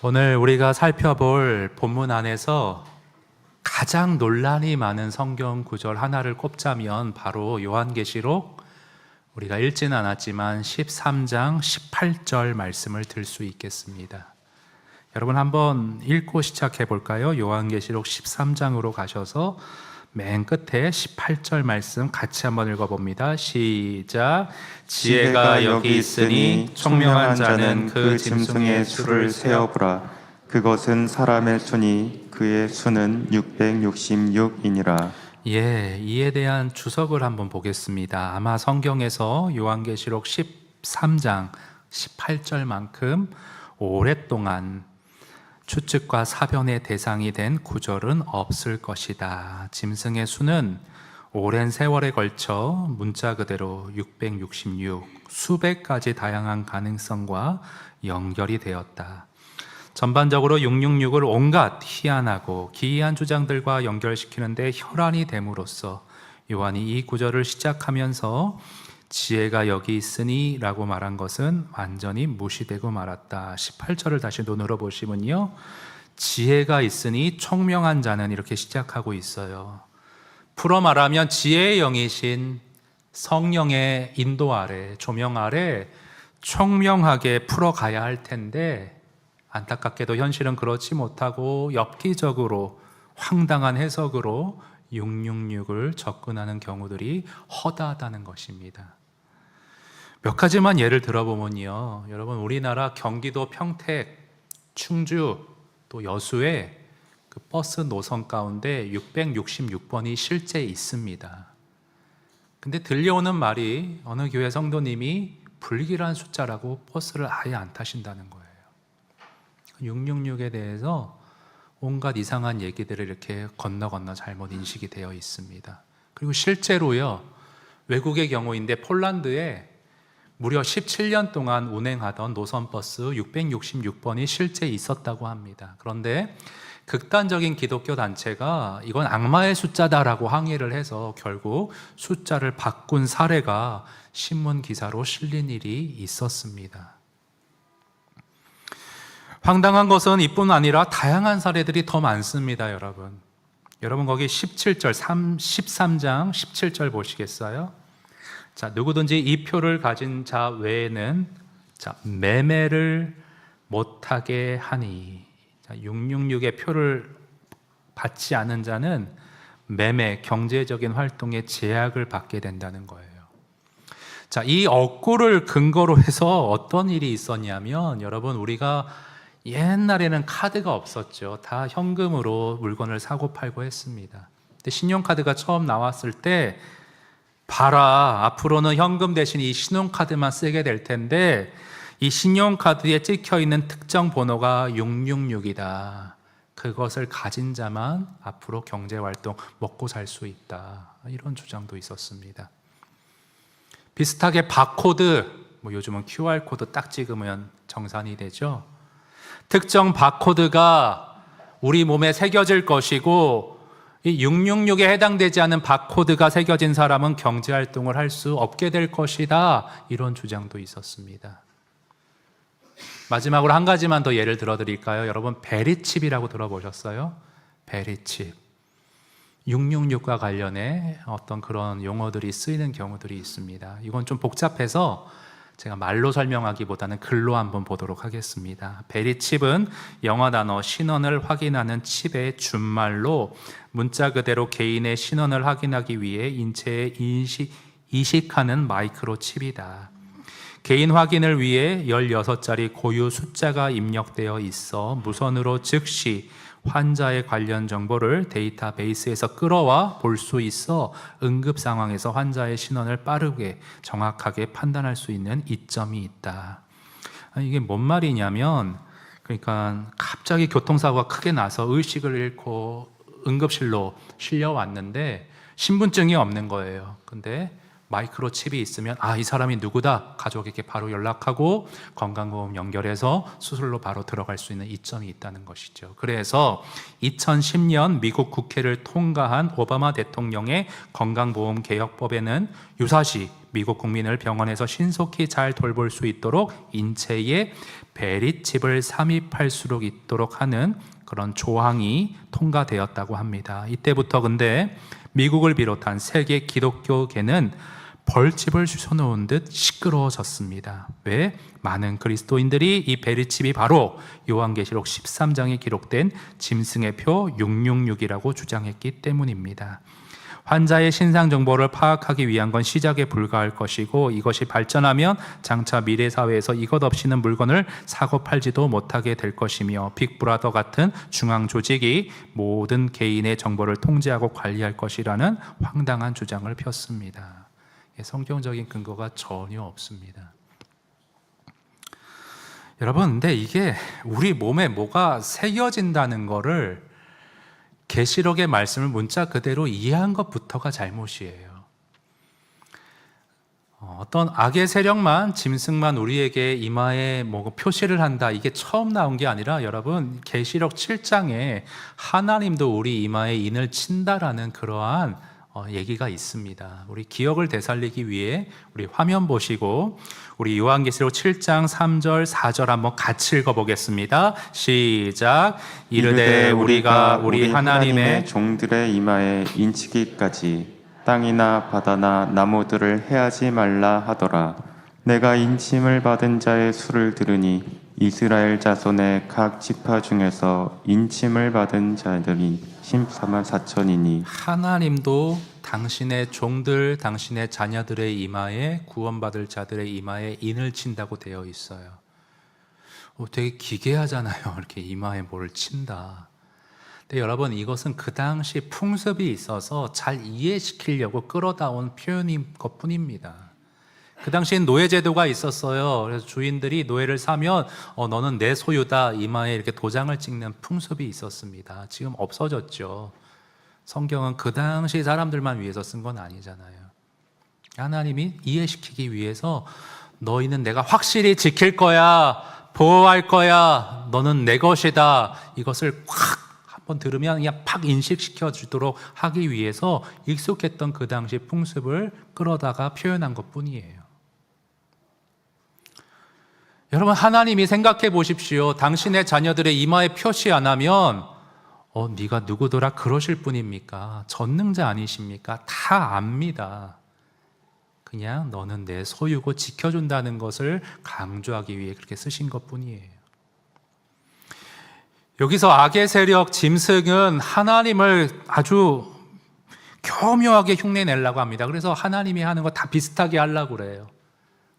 오늘 우리가 살펴볼 본문 안에서 가장 논란이 많은 성경 구절 하나를 꼽자면 바로 요한계시록, 우리가 읽지는 않았지만 13장 18절 말씀을 들 수 있겠습니다. 여러분 한번 읽고 시작해 볼까요? 요한계시록 13장으로 가셔서 맨 끝에 18절 말씀 같이 한번 읽어봅니다. 시작. 지혜가 여기 있으니 총명한 자는 그 짐승의 수를 세어보라. 그것은 사람의 수니 그의 수는 666이니라. 이에 대한 주석을 한번 보겠습니다. 아마 성경에서 요한계시록 13장 18절만큼 오랫동안 추측과 사변의 대상이 된 구절은 없을 것이다. 짐승의 수는 오랜 세월에 걸쳐 문자 그대로 666, 수백 가지 다양한 가능성과 연결이 되었다. 전반적으로 666을 온갖 희한하고 기이한 주장들과 연결시키는데 혈안이 됨으로써 요한이 이 구절을 시작하면서 지혜가 여기 있으니 라고 말한 것은 완전히 무시되고 말았다. 18절을 다시 눈으로 보시면요, 지혜가 있으니 총명한 자는 이렇게 시작하고 있어요. 풀어 말하면 지혜의 영이신 성령의 인도 아래, 조명 아래 총명하게 풀어가야 할 텐데 안타깝게도 현실은 그렇지 못하고 엽기적으로 황당한 해석으로 666을 접근하는 경우들이 허다하다는 것입니다. 몇 가지만 예를 들어보면요, 여러분 우리나라 경기도 평택, 충주, 또 여수에 그 버스 노선 가운데 666번이 실제 있습니다. 근데 들려오는 말이 어느 교회 성도님이 불길한 숫자라고 버스를 아예 안 타신다는 거예요. 666에 대해서 온갖 이상한 얘기들을 이렇게 건너 잘못 인식이 되어 있습니다. 그리고 실제로요, 외국의 경우인데 폴란드에 무려 17년 동안 운행하던 노선버스 666번이 실제 있었다고 합니다. 그런데 극단적인 기독교 단체가 이건 악마의 숫자다라고 항의를 해서 결국 숫자를 바꾼 사례가 신문 기사로 실린 일이 있었습니다. 황당한 것은 이뿐 아니라 다양한 사례들이 더 많습니다. 여러분 거기 17절, 13장 17절 보시겠어요? 자, 누구든지 이 표를 가진 자 외에는 매매를 못하게 하니, 666의 표를 받지 않은 자는 매매, 경제적인 활동에 제약을 받게 된다는 거예요. 자, 이 억구를 근거로 해서 어떤 일이 있었냐면, 여러분 우리가 옛날에는 카드가 없었죠. 다 현금으로 물건을 사고 팔고 했습니다. 근데 신용카드가 처음 나왔을 때 봐라, 앞으로는 현금 대신 이 신용카드만 쓰게 될 텐데 이 신용카드에 찍혀있는 특정 번호가 666이다. 그것을 가진 자만 앞으로 경제활동 먹고 살 수 있다. 이런 주장도 있었습니다. 비슷하게 바코드, 요즘은 QR코드 딱 찍으면 정산이 되죠. 특정 바코드가 우리 몸에 새겨질 것이고 이 666에 해당되지 않은 바코드가 새겨진 사람은 경제활동을 할 수 없게 될 것이다. 이런 주장도 있었습니다. 마지막으로 한 가지만 더 예를 들어드릴까요? 여러분 베리칩이라고 들어보셨어요? 베리칩. 666과 관련해 어떤 그런 용어들이 쓰이는 경우들이 있습니다. 이건 좀 복잡해서 제가 말로 설명하기보다는 글로 한번 보도록 하겠습니다. 베리칩은 영어 단어 신원을 확인하는 칩의 준말로 문자 그대로 개인의 신원을 확인하기 위해 인체에 이식하는 마이크로칩이다. 개인 확인을 위해 16자리 고유 숫자가 입력되어 있어 무선으로 즉시 환자의 관련 정보를 데이터베이스에서 끌어와 볼 수 있어 응급 상황에서 환자의 신원을 빠르게 정확하게 판단할 수 있는 이점이 있다. 이게 뭔 말이냐면, 그러니까 갑자기 교통사고가 크게 나서 의식을 잃고 응급실로 실려왔는데 신분증이 없는 거예요. 근데 마이크로칩이 있으면 이 사람이 누구다, 가족에게 바로 연락하고 건강보험 연결해서 수술로 바로 들어갈 수 있는 이점이 있다는 것이죠. 그래서 2010년 미국 국회를 통과한 오바마 대통령의 건강보험 개혁법에는 유사시 미국 국민을 병원에서 신속히 잘 돌볼 수 있도록 인체에 베리칩을 삽입할 수 있도록 하는 그런 조항이 통과되었다고 합니다. 이때부터 근데 미국을 비롯한 세계 기독교계는 벌집을 쑤셔놓은 듯 시끄러워졌습니다. 왜? 많은 그리스도인들이 이 베리칩이 바로 요한계시록 13장에 기록된 짐승의 표 666이라고 주장했기 때문입니다. 환자의 신상 정보를 파악하기 위한 건 시작에 불과할 것이고, 이것이 발전하면 장차 미래 사회에서 이것 없이는 물건을 사고 팔지도 못하게 될 것이며, 빅브라더 같은 중앙 조직이 모든 개인의 정보를 통제하고 관리할 것이라는 황당한 주장을 폈습니다. 성경적인 근거가 전혀 없습니다. 여러분, 근데 이게 우리 몸에 뭐가 새겨진다는 거를 계시록의 말씀을 문자 그대로 이해한 것부터가 잘못이에요. 어떤 악의 세력만, 짐승만 우리에게 이마에 뭐 표시를 한다, 이게 처음 나온 게 아니라 여러분, 계시록 7장에 하나님도 우리 이마에 인을 친다라는 그러한 얘기가 있습니다. 우리 기억을 되살리기 위해 우리 화면 보시고 우리 요한계시록 7장 3절 4절 한번 같이 읽어보겠습니다. 시작. 이르되 우리가 우리 하나님의 종들의 이마에 인치기까지 땅이나 바다나 나무들을 해하지 말라 하더라. 내가 인침을 받은 자의 수를 들으니 이스라엘 자손의 각 지파 중에서 인침을 받은 자들이 14만 4천이니 하나님도 당신의 종들, 당신의 자녀들의 이마에, 구원받을 자들의 이마에 인을 친다고 되어 있어요. 되게 기괴하잖아요. 이렇게 이마에 뭘 친다. 근데 여러분, 이것은 그 당시 풍습이 있어서 잘 이해시키려고 끌어다 온 표현인 것뿐입니다. 그 당시엔 노예제도가 있었어요. 그래서 주인들이 노예를 사면 너는 내 소유다, 이마에 이렇게 도장을 찍는 풍습이 있었습니다. 지금 없어졌죠. 성경은 그 당시 사람들만 위해서 쓴 건 아니잖아요. 하나님이 이해시키기 위해서 너희는 내가 확실히 지킬 거야, 보호할 거야, 너는 내 것이다, 이것을 확 한번 들으면 그냥 팍 인식시켜 주도록 하기 위해서 익숙했던 그 당시 풍습을 끌어다가 표현한 것뿐이에요. 여러분, 하나님이 생각해 보십시오. 당신의 자녀들의 이마에 표시 안 하면 네가 누구더라 그러실 뿐입니까? 전능자 아니십니까? 다 압니다. 그냥 너는 내 소유고 지켜준다는 것을 강조하기 위해 그렇게 쓰신 것뿐이에요. 여기서 악의 세력 짐승은 하나님을 아주 교묘하게 흉내내려고 합니다. 그래서 하나님이 하는 거 다 비슷하게 하려고 그래요.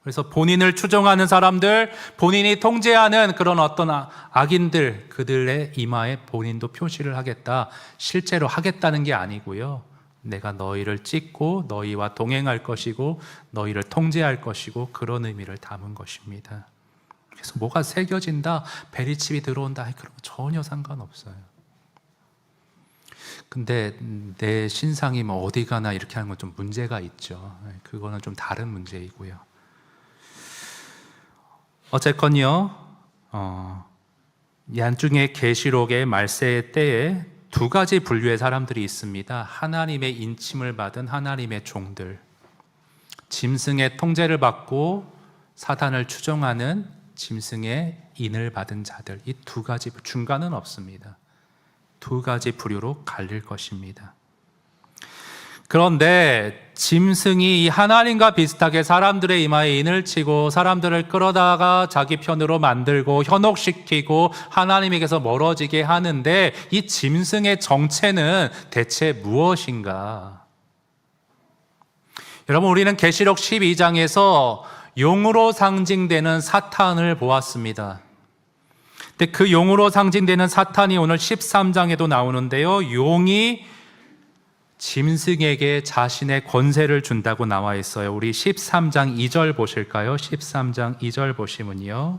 그래서 본인을 추종하는 사람들, 본인이 통제하는 그런 어떤 악인들, 그들의 이마에 본인도 표시를 하겠다. 실제로 하겠다는 게 아니고요. 내가 너희를 찍고 너희와 동행할 것이고 너희를 통제할 것이고 그런 의미를 담은 것입니다. 그래서 뭐가 새겨진다, 베리칩이 들어온다, 그런 거 전혀 상관없어요. 근데 내 신상이 뭐 어디 가나 이렇게 하는 건 좀 문제가 있죠. 그거는 좀 다른 문제이고요. 어쨌건요, 양중의 계시록의 말세의 때에 두 가지 분류의 사람들이 있습니다. 하나님의 인침을 받은 하나님의 종들, 짐승의 통제를 받고 사단을 추종하는 짐승의 인을 받은 자들, 이 두 가지, 중간은 없습니다. 두 가지 부류로 갈릴 것입니다. 그런데 짐승이 하나님과 비슷하게 사람들의 이마에 인을 치고 사람들을 끌어다가 자기 편으로 만들고 현혹시키고 하나님에게서 멀어지게 하는데, 이 짐승의 정체는 대체 무엇인가? 여러분, 우리는 계시록 12장에서 용으로 상징되는 사탄을 보았습니다. 근데 그 용으로 상징되는 사탄이 오늘 13장에도 나오는데요, 용이 짐승에게 자신의 권세를 준다고 나와 있어요. 우리 13장 2절 보실까요? 13장 2절 보시면요,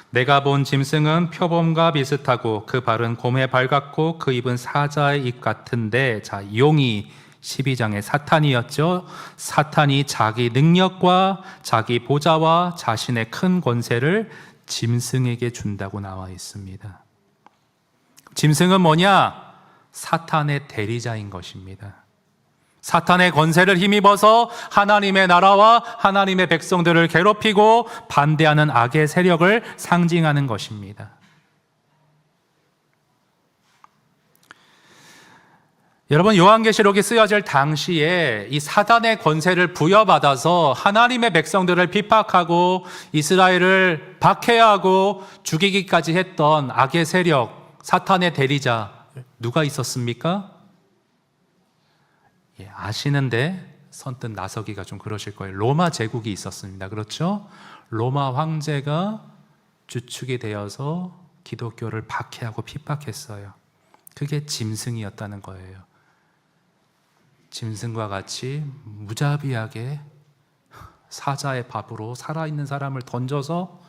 내가 본 짐승은 표범과 비슷하고 그 발은 곰의 발 같고 그 입은 사자의 입 같은데, 자, 용이 12장의 사탄이었죠. 사탄이 자기 능력과 자기 보좌와 자신의 큰 권세를 짐승에게 준다고 나와 있습니다. 짐승은 뭐냐? 사탄의 대리자인 것입니다. 사탄의 권세를 힘입어서 하나님의 나라와 하나님의 백성들을 괴롭히고 반대하는 악의 세력을 상징하는 것입니다. 여러분, 요한계시록이 쓰여질 당시에 이 사단의 권세를 부여받아서 하나님의 백성들을 핍박하고 이스라엘을 박해하고 죽이기까지 했던 악의 세력, 사탄의 대리자 누가 있었습니까? 아시는데 선뜻 나서기가 좀 그러실 거예요. 로마 제국이 있었습니다. 그렇죠? 로마 황제가 주축이 되어서 기독교를 박해하고 핍박했어요. 그게 짐승이었다는 거예요. 짐승과 같이 무자비하게 사자의 밥으로 살아있는 사람을 던져서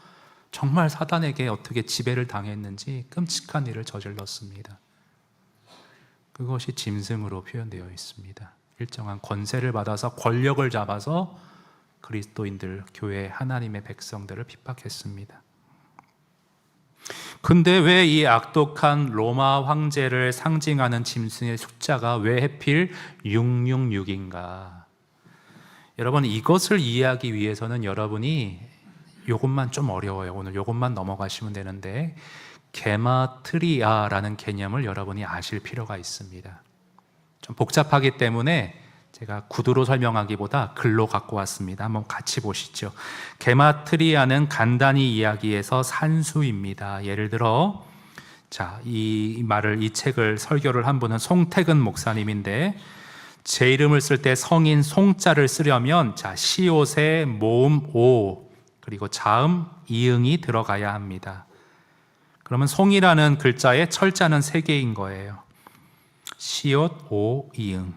정말 사단에게 어떻게 지배를 당했는지 끔찍한 일을 저질렀습니다. 그것이 짐승으로 표현되어 있습니다. 일정한 권세를 받아서 권력을 잡아서 그리스도인들, 교회, 하나님의 백성들을 핍박했습니다. 근데 왜 이 악독한 로마 황제를 상징하는 짐승의 숫자가 왜 하필 666인가? 여러분, 이것을 이해하기 위해서는 여러분이 이것만 좀 어려워요. 오늘 이것만 넘어가시면 되는데 게마트리아라는 개념을 여러분이 아실 필요가 있습니다. 좀 복잡하기 때문에 제가 구두로 설명하기보다 글로 갖고 왔습니다. 한번 같이 보시죠. 게마트리아는 간단히 이야기해서 산수입니다. 예를 들어, 이 책을 설교를 한 분은 송태근 목사님인데, 제 이름을 쓸 때 성인 송자를 쓰려면 시옷에 모음 오 그리고 자음 이응이 들어가야 합니다. 그러면 송이라는 글자에 철자는 3개인 거예요. 시옷, 오, 이응.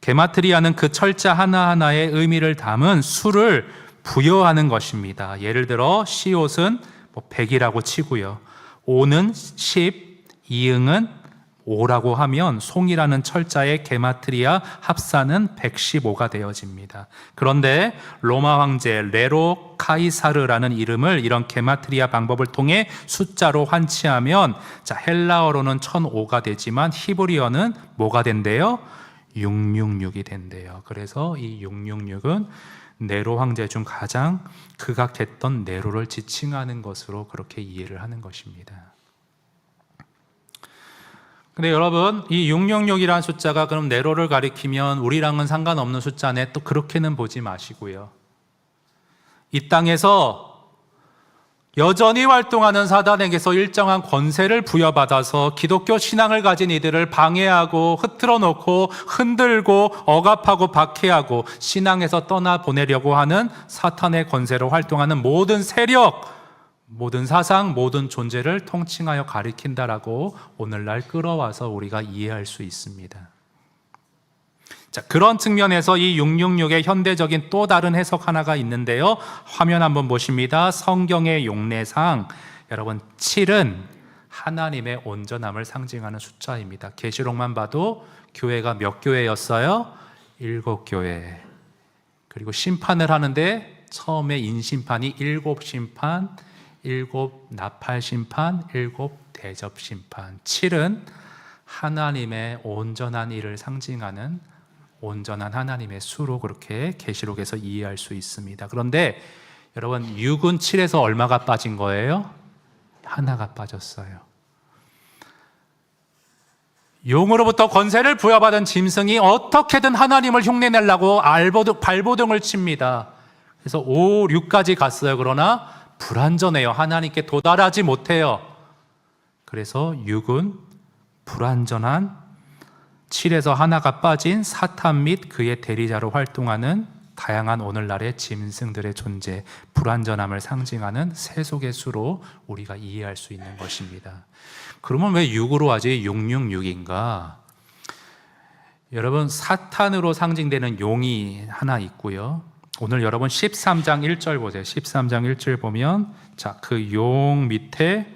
게마트리아는 그 철자 하나하나의 의미를 담은 수를 부여하는 것입니다. 예를 들어 시옷은 100이라고 치고요. 오는 10, 이응은 5라고 하면 송이라는 철자의 게마트리아 합산은 115가 되어집니다. 그런데 로마 황제 네로 카이사르라는 이름을 이런 게마트리아 방법을 통해 숫자로 환치하면 헬라어로는 1005가 되지만 히브리어는 뭐가 된대요? 666이 된대요. 그래서 이 666은 네로 황제 중 가장 극악했던 네로를 지칭하는 것으로 그렇게 이해를 하는 것입니다. 근데 여러분, 이 666이라는 숫자가 그럼 네로를 가리키면 우리랑은 상관없는 숫자네, 또 그렇게는 보지 마시고요. 이 땅에서 여전히 활동하는 사단에게서 일정한 권세를 부여받아서 기독교 신앙을 가진 이들을 방해하고 흐트러 놓고 흔들고 억압하고 박해하고 신앙에서 떠나보내려고 하는 사탄의 권세로 활동하는 모든 세력, 모든 사상, 모든 존재를 통칭하여 가리킨다라고 오늘날 끌어와서 우리가 이해할 수 있습니다. 그런 측면에서 이 666의 현대적인 또 다른 해석 하나가 있는데요. 화면 한번 보십니다. 성경의 용례상 여러분 7은 하나님의 온전함을 상징하는 숫자입니다. 계시록만 봐도 교회가 몇 교회였어요? 7교회. 그리고 심판을 하는데 처음에 인심판이 7심판, 7 나팔심판, 7 대접심판. 7은 하나님의 온전한 일을 상징하는 온전한 하나님의 수로 그렇게 계시록에서 이해할 수 있습니다. 그런데 여러분 6은 7에서 얼마가 빠진 거예요? 하나가 빠졌어요. 용으로부터 권세를 부여받은 짐승이 어떻게든 하나님을 흉내내려고 발버둥을 칩니다. 그래서 5, 6까지 갔어요. 그러나 불완전해요. 하나님께 도달하지 못해요. 그래서 6은 불완전한 7에서 하나가 빠진 사탄 및 그의 대리자로 활동하는 다양한 오늘날의 짐승들의 존재, 불완전함을 상징하는 세속의 수로 우리가 이해할 수 있는 것입니다. 그러면 왜 6으로 하지 666인가? 여러분, 사탄으로 상징되는 용이 하나 있고요. 오늘 여러분 13장 1절 보세요. 13장 1절 보면 그 용 밑에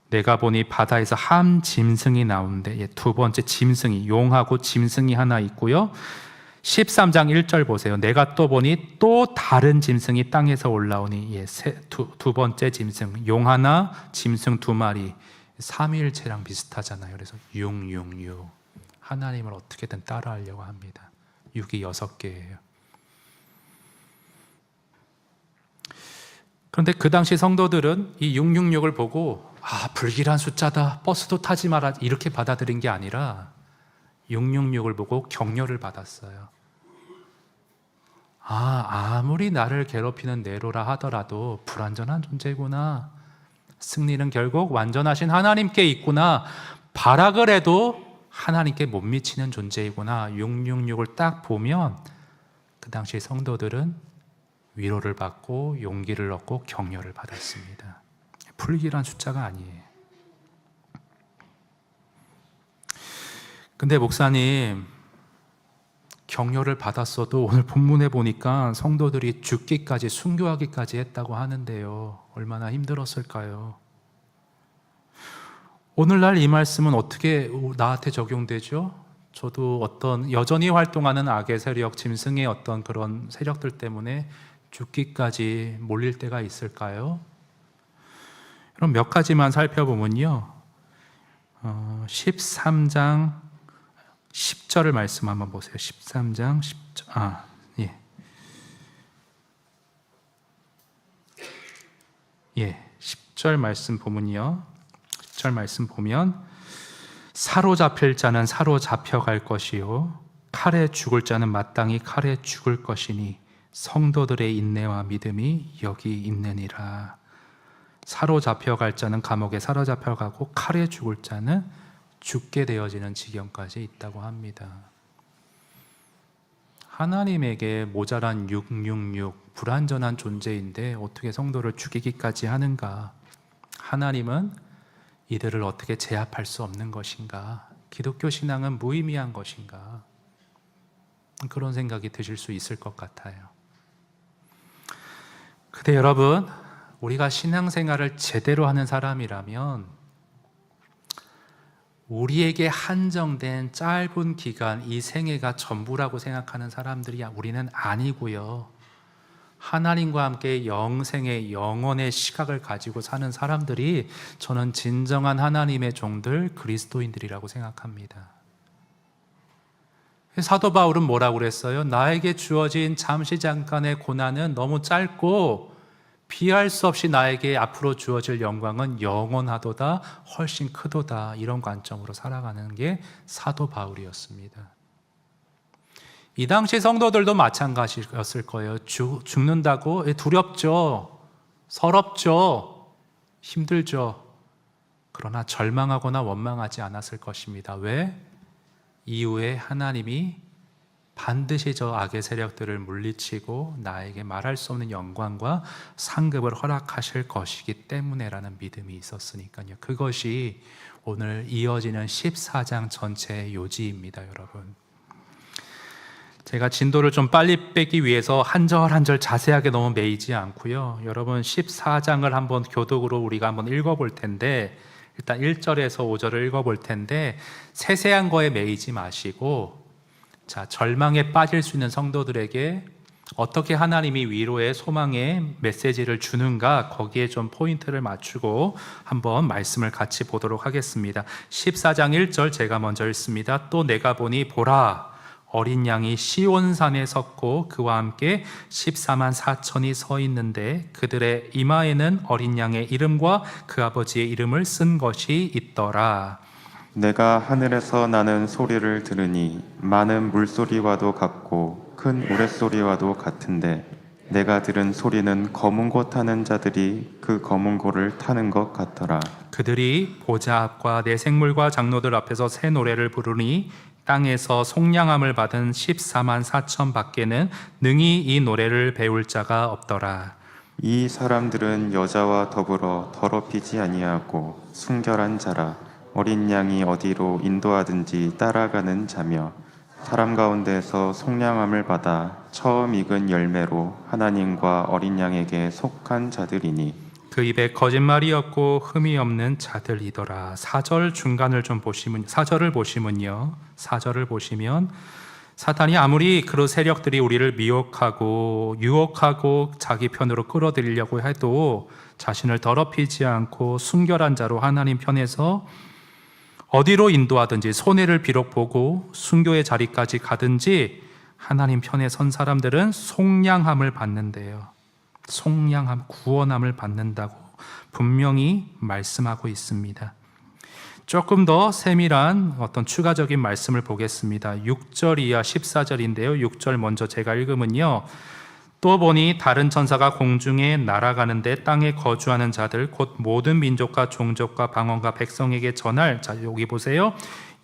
내가 보니 바다에서 한 짐승이 나오는데 두 번째 짐승이, 용하고 짐승이 하나 있고요. 13장 1절 보세요. 내가 또 보니 또 다른 짐승이 땅에서 올라오니 두 번째 짐승, 용 하나, 짐승 2마리. 삼위일체랑 비슷하잖아요. 그래서 666 하나님을 어떻게든 따라하려고 합니다. 6이 6개예요. 그런데 그 당시 성도들은 이 666을 보고 불길한 숫자다, 버스도 타지 마라 이렇게 받아들인 게 아니라 666을 보고 격려를 받았어요. 아무리 나를 괴롭히는 네로라 하더라도 불완전한 존재구나. 승리는 결국 완전하신 하나님께 있구나. 발악을 해도 하나님께 못 미치는 존재이구나. 666을 딱 보면 그 당시 성도들은 위로를 받고 용기를 얻고 격려를 받았습니다. 불길한 숫자가 아니에요. 근데 목사님, 격려를 받았어도 오늘 본문에 보니까 성도들이 죽기까지 순교하기까지 했다고 하는데요. 얼마나 힘들었을까요? 오늘날 이 말씀은 어떻게 나한테 적용되죠? 저도 여전히 활동하는 악의 세력, 짐승의 어떤 그런 세력들 때문에 죽기까지 몰릴 때가 있을까요? 그럼 몇 가지만 살펴보면요. 13장 10절을 말씀 한번 보세요. 13장 10절. 예. 10절 말씀 보면요. 10절 말씀 보면 사로잡힐 자는 사로잡혀갈 것이요 칼에 죽을 자는 마땅히 칼에 죽을 것이니 성도들의 인내와 믿음이 여기 있느니라. 사로잡혀갈 자는 감옥에 사로잡혀가고 칼에 죽을 자는 죽게 되어지는 지경까지 있다고 합니다. 하나님에게 모자란 666, 불완전한 존재인데 어떻게 성도를 죽이기까지 하는가? 하나님은 이들을 어떻게 제압할 수 없는 것인가? 기독교 신앙은 무의미한 것인가? 그런 생각이 드실 수 있을 것 같아요. 근데 여러분, 우리가 신앙생활을 제대로 하는 사람이라면 우리에게 한정된 짧은 기간, 이 생애가 전부라고 생각하는 사람들이 우리는 아니고요. 하나님과 함께 영생의 영원의 시각을 가지고 사는 사람들이 저는 진정한 하나님의 종들, 그리스도인들이라고 생각합니다. 사도 바울은 뭐라고 그랬어요? 나에게 주어진 잠시 잠깐의 고난은 너무 짧고 비할 수 없이 나에게 앞으로 주어질 영광은 영원하도다, 훨씬 크도다. 이런 관점으로 살아가는 게 사도 바울이었습니다. 이 당시 성도들도 마찬가지였을 거예요. 죽는다고 두렵죠, 서럽죠, 힘들죠. 그러나 절망하거나 원망하지 않았을 것입니다. 왜? 이후에 하나님이 반드시 저 악의 세력들을 물리치고 나에게 말할 수 없는 영광과 상급을 허락하실 것이기 때문에라는 믿음이 있었으니까요. 그것이 오늘 이어지는 14장 전체의 요지입니다, 여러분. 제가 진도를 좀 빨리 빼기 위해서 한 절 한 절 자세하게 너무 매이지 않고요. 여러분 14장을 한번 교독으로 우리가 한번 읽어볼 텐데, 일단 1절에서 5절을 읽어볼 텐데 세세한 거에 매이지 마시고, 자, 절망에 빠질 수 있는 성도들에게 어떻게 하나님이 위로의 소망의 메시지를 주는가, 거기에 좀 포인트를 맞추고 한번 말씀을 같이 보도록 하겠습니다. 14장 1절 제가 먼저 읽습니다. 또 내가 보니 보라, 어린 양이 시온산에 섰고 그와 함께 14만 4천이 서 있는데 그들의 이마에는 어린 양의 이름과 그 아버지의 이름을 쓴 것이 있더라. 내가 하늘에서 나는 소리를 들으니 많은 물소리와도 같고 큰 우레소리와도 같은데 내가 들은 소리는 검은 고 타는 자들이 그 검은 고를 타는 것 같더라. 그들이 보좌 앞과 내 생물과 장로들 앞에서 새 노래를 부르니 땅에서 속량함을 받은 14만 4천 밖에는 능히 이 노래를 배울 자가 없더라. 이 사람들은 여자와 더불어 더럽히지 아니하고 순결한 자라. 어린 양이 어디로 인도하든지 따라가는 자며 사람 가운데서 속량함을 받아 처음 익은 열매로 하나님과 어린 양에게 속한 자들이니 그 입에 거짓말이 없고 흠이 없는 자들이더라. 4절 중간을 좀 보시면, 4절을 보시면요, 4절을 보시면 사탄이 아무리 그 세력들이 우리를 미혹하고 유혹하고 자기 편으로 끌어들이려고 해도 자신을 더럽히지 않고 순결한 자로 하나님 편에서 어디로 인도하든지 손해를 비록 보고 순교의 자리까지 가든지 하나님 편에 선 사람들은 속량함을 받는데요. 속량함, 구원함을 받는다고 분명히 말씀하고 있습니다. 조금 더 세밀한 어떤 추가적인 말씀을 보겠습니다. 6절 이하 14절인데요. 6절 먼저 제가 읽으면요. 또 보니 다른 천사가 공중에 날아가는데 땅에 거주하는 자들 곧 모든 민족과 종족과 방언과 백성에게 전할, 자 여기 보세요,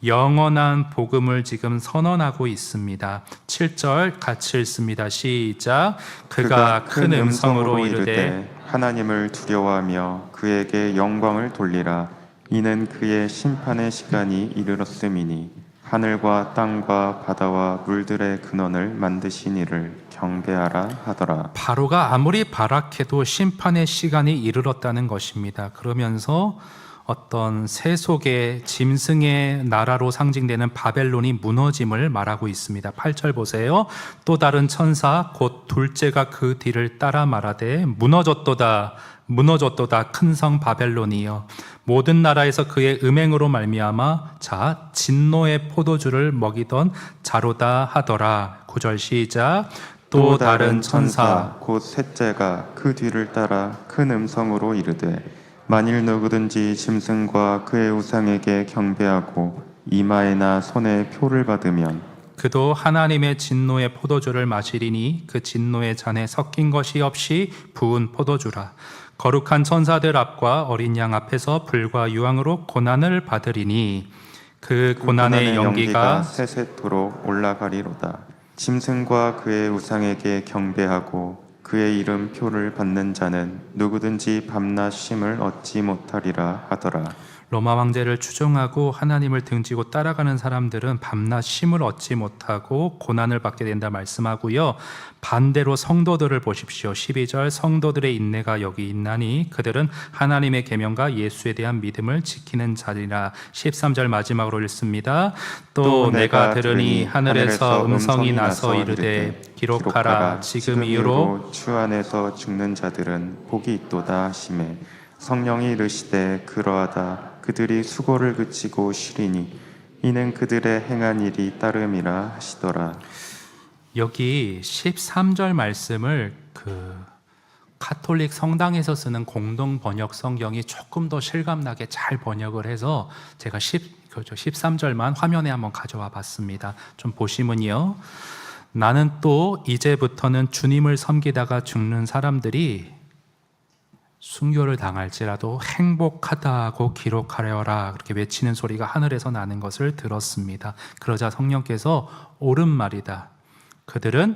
영원한 복음을 지금 선언하고 있습니다. 7절 같이 읽습니다. 시작. 그가 큰 음성으로 이르되 하나님을 두려워하며 그에게 영광을 돌리라. 이는 그의 심판의 시간이 이르렀음이니 하늘과 땅과 바다와 물들의 근원을 만드신 이를 경배하라 하더라. 바로가 아무리 발악해도 심판의 시간이 이르렀다는 것입니다. 그러면서 어떤 세속의 짐승의 나라로 상징되는 바벨론이 무너짐을 말하고 있습니다. 8절 보세요. 또 다른 천사 곧 둘째가 그 뒤를 따라 말하되 무너졌도다 무너졌도다 큰 성 바벨론이여 모든 나라에서 그의 음행으로 말미암아 자 진노의 포도주를 먹이던 자로다 하더라. 9절 시작. 또 다른 천사 곧 셋째가 그 뒤를 따라 큰 음성으로 이르되 만일 누구든지 짐승과 그의 우상에게 경배하고 이마에나 손에 표를 받으면 그도 하나님의 진노의 포도주를 마시리니 그 진노의 잔에 섞인 것이 없이 부은 포도주라. 거룩한 천사들 앞과 어린 양 앞에서 불과 유황으로 고난을 받으리니 그 고난의 연기가 세세토록 올라가리로다. 짐승과 그의 우상에게 경배하고 그의 이름 표를 받는 자는 누구든지 밤낮 쉼을 얻지 못하리라 하더라. 로마 황제를 추종하고 하나님을 등지고 따라가는 사람들은 밤낮 쉼을 얻지 못하고 고난을 받게 된다 말씀하고요. 반대로 성도들을 보십시오. 12절 성도들의 인내가 여기 있나니 그들은 하나님의 계명과 예수에 대한 믿음을 지키는 자리라. 13절 마지막으로 읽습니다. 또 내가 들으니 하늘에서 음성이 나서 이르되 기록하라. 지금 이후로 주 안에서 죽는 자들은 복이 있도다 하시매 성령이 이르시되 그러하다. 그들이 수고를 그치고 쉬리니 이는 그들의 행한 일이 따름이라 하시더라. 여기 13절 말씀을 카톨릭 성당에서 쓰는 공동 번역 성경이 조금 더 실감나게 잘 번역을 해서 제가 13절만 화면에 한번 가져와 봤습니다. 좀 보시면요. 나는 또 이제부터는 주님을 섬기다가 죽는 사람들이 순교를 당할지라도 행복하다고 기록하려라 그렇게 외치는 소리가 하늘에서 나는 것을 들었습니다. 그러자 성령께서 옳은 말이다. 그들은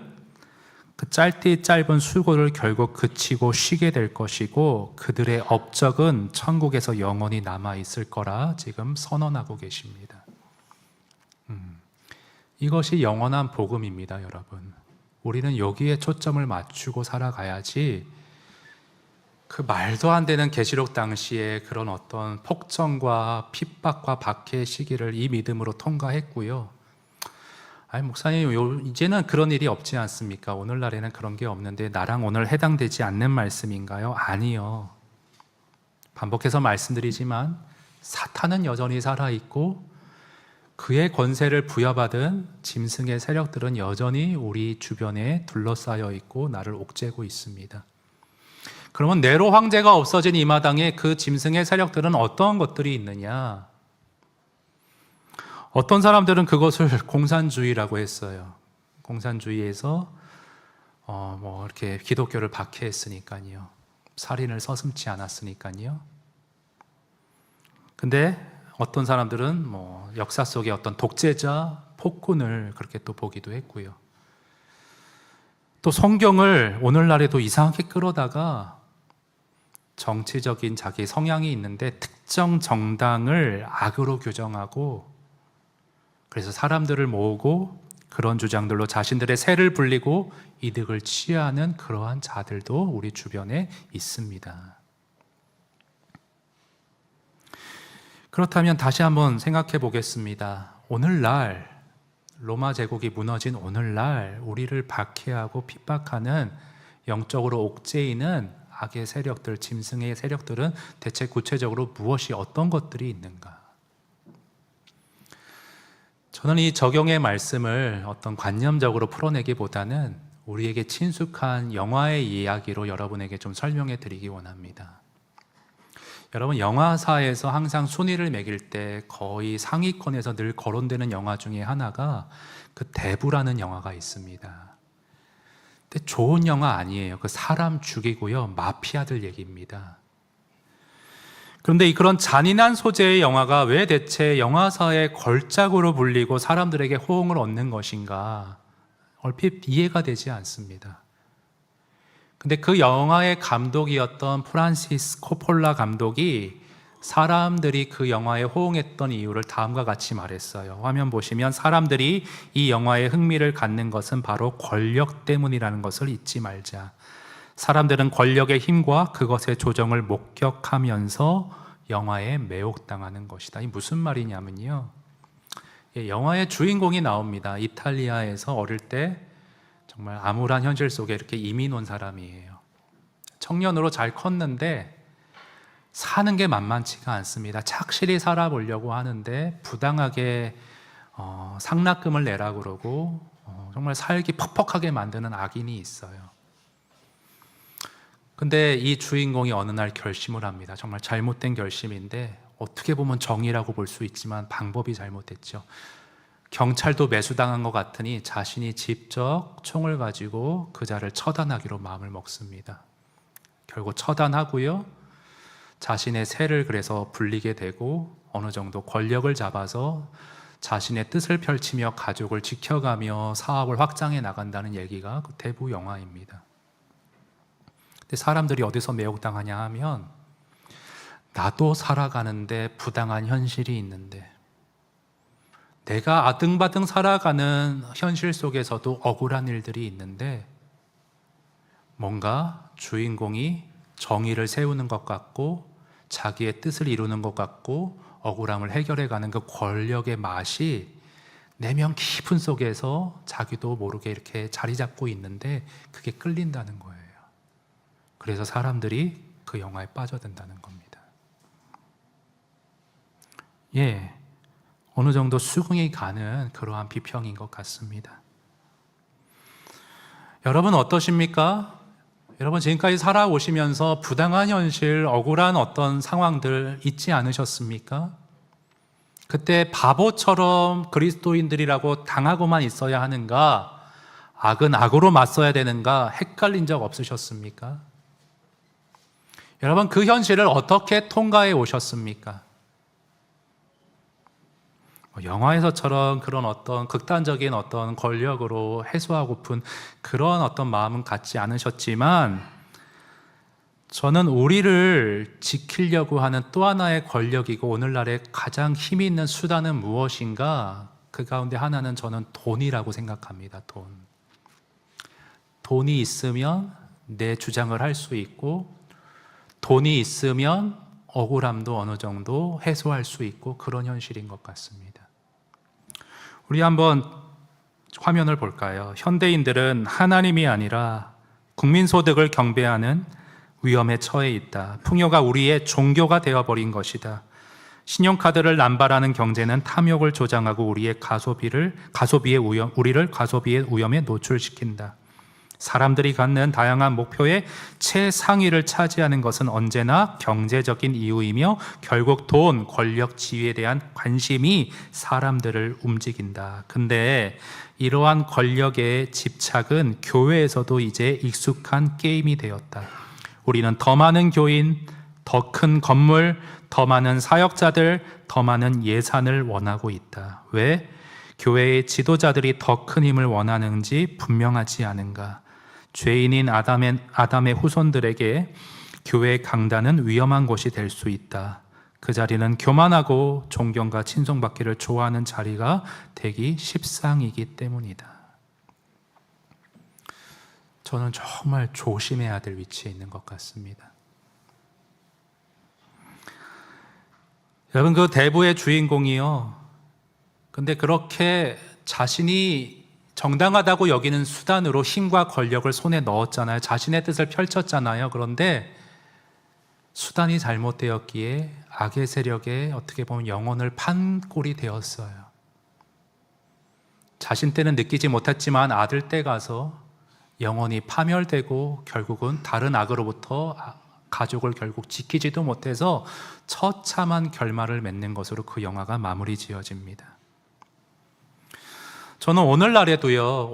그 짧은 수고를 결국 그치고 쉬게 될 것이고 그들의 업적은 천국에서 영원히 남아 있을 거라 지금 선언하고 계십니다. 이것이 영원한 복음입니다, 여러분. 우리는 여기에 초점을 맞추고 살아가야지 그 말도 안 되는 계시록 당시에 그런 어떤 폭정과 핍박과 박해의 시기를 이 믿음으로 통과했고요. 아니 목사님 이제는 그런 일이 없지 않습니까? 오늘날에는 그런 게 없는데 나랑 오늘 해당되지 않는 말씀인가요? 아니요. 반복해서 말씀드리지만 사탄은 여전히 살아있고 그의 권세를 부여받은 짐승의 세력들은 여전히 우리 주변에 둘러싸여 있고 나를 옥죄고 있습니다. 그러면 네로 황제가 없어진 이 마당에 그 짐승의 세력들은 어떤 것들이 있느냐? 어떤 사람들은 그것을 공산주의라고 했어요. 공산주의에서 이렇게 기독교를 박해했으니까요. 살인을 서슴지 않았으니까요. 근데 어떤 사람들은 역사 속의 어떤 독재자, 폭군을 그렇게 또 보기도 했고요. 또 성경을 오늘날에도 이상하게 끌어다가 정치적인 자기 성향이 있는데 특정 정당을 악으로 규정하고 그래서 사람들을 모으고 그런 주장들로 자신들의 세를 불리고 이득을 취하는 그러한 자들도 우리 주변에 있습니다. 그렇다면 다시 한번 생각해 보겠습니다. 오늘날 로마 제국이 무너진 오늘날 우리를 박해하고 핍박하는 영적으로 옥죄이는 악의 세력들, 짐승의 세력들은 대체 구체적으로 무엇이 어떤 것들이 있는가? 저는 이 적용의 말씀을 어떤 관념적으로 풀어내기보다는 우리에게 친숙한 영화의 이야기로 여러분에게 좀 설명해 드리기 원합니다. 여러분, 영화사에서 항상 순위를 매길 때 거의 상위권에서 늘 거론되는 영화 중에 하나가 그 대부라는 영화가 있습니다. 근데 좋은 영화 아니에요. 그 사람 죽이고요, 마피아들 얘기입니다. 그런데 그런 잔인한 소재의 영화가 왜 대체 영화사의 걸작으로 불리고 사람들에게 호응을 얻는 것인가 얼핏 이해가 되지 않습니다. 근데 그 영화의 감독이었던 프란시스 코폴라 감독이 사람들이 그 영화에 호응했던 이유를 다음과 같이 말했어요. 화면 보시면 사람들이 이 영화에 흥미를 갖는 것은 바로 권력 때문이라는 것을 잊지 말자. 사람들은 권력의 힘과 그것의 조정을 목격하면서 영화에 매혹당하는 것이다. 이 무슨 말이냐면요, 영화의 주인공이 나옵니다. 이탈리아에서 어릴 때 정말 암울한 현실 속에 이렇게 이민 온 사람이에요. 청년으로 잘 컸는데 사는 게 만만치가 않습니다. 착실히 살아보려고 하는데 부당하게 상납금을 내라고 그러고 정말 살기 퍽퍽하게 만드는 악인이 있어요. 근데 이 주인공이 어느 날 결심을 합니다. 정말 잘못된 결심인데 어떻게 보면 정의라고 볼 수 있지만 방법이 잘못됐죠. 경찰도 매수당한 것 같으니 자신이 직접 총을 가지고 그자를 처단하기로 마음을 먹습니다. 결국 처단하고요, 자신의 세를 그래서 불리게 되고 어느 정도 권력을 잡아서 자신의 뜻을 펼치며 가족을 지켜가며 사업을 확장해 나간다는 얘기가 그 대부 영화입니다. 근데 사람들이 어디서 매혹당하냐 하면, 나도 살아가는데 부당한 현실이 있는데, 내가 아등바등 살아가는 현실 속에서도 억울한 일들이 있는데 뭔가 주인공이 정의를 세우는 것 같고 자기의 뜻을 이루는 것 같고 억울함을 해결해가는 그 권력의 맛이 내면 깊은 속에서 자기도 모르게 이렇게 자리 잡고 있는데 그게 끌린다는 거예요. 그래서 사람들이 그 영화에 빠져든다는 겁니다. 어느 정도 수긍이 가는 그러한 비평인 것 같습니다. 여러분 어떠십니까? 여러분 지금까지 살아오시면서 부당한 현실, 억울한 어떤 상황들 잊지 않으셨습니까? 그때 바보처럼 그리스도인들이라고 당하고만 있어야 하는가, 악은 악으로 맞서야 되는가 헷갈린 적 없으셨습니까? 여러분 그 현실을 어떻게 통과해 오셨습니까? 영화에서처럼 그런 어떤 극단적인 어떤 권력으로 해소하고픈 그런 어떤 마음은 갖지 않으셨지만, 저는 우리를 지키려고 하는 또 하나의 권력이고 오늘날의 가장 힘이 있는 수단은 무엇인가, 그 가운데 하나는 저는 돈이라고 생각합니다. 돈이 있으면 내 주장을 할 수 있고, 돈이 있으면 억울함도 어느 정도 해소할 수 있고, 그런 현실인 것 같습니다. 우리 한번 화면을 볼까요? 현대인들은 하나님이 아니라 국민소득을 경배하는 위험에 처해 있다. 풍요가 우리의 종교가 되어버린 것이다. 신용카드를 남발하는 경제는 탐욕을 조장하고 우리를 가소비의 위험에 노출시킨다. 사람들이 갖는 다양한 목표의 최상위를 차지하는 것은 언제나 경제적인 이유이며 결국 돈, 권력, 지위에 대한 관심이 사람들을 움직인다. 근데 이러한 권력의 집착은 교회에서도 이제 익숙한 게임이 되었다. 우리는 더 많은 교인, 더 큰 건물, 더 많은 사역자들, 더 많은 예산을 원하고 있다. 왜? 교회의 지도자들이 더 큰 힘을 원하는지 분명하지 않은가? 죄인인 아담의 후손들에게 교회의 강단은 위험한 곳이 될 수 있다. 그 자리는 교만하고 존경과 친송받기를 좋아하는 자리가 되기 십상이기 때문이다. 저는 정말 조심해야 될 위치에 있는 것 같습니다. 여러분 그 대부의 주인공이요, 근데 그렇게 자신이 정당하다고 여기는 수단으로 힘과 권력을 손에 넣었잖아요. 자신의 뜻을 펼쳤잖아요. 그런데 수단이 잘못되었기에 악의 세력에 어떻게 보면 영혼을 판 꼴이 되었어요. 자신 때는 느끼지 못했지만 아들 때 가서 영혼이 파멸되고 결국은 다른 악으로부터 가족을 결국 지키지도 못해서 처참한 결말을 맺는 것으로 그 영화가 마무리 지어집니다. 저는 오늘날에도요,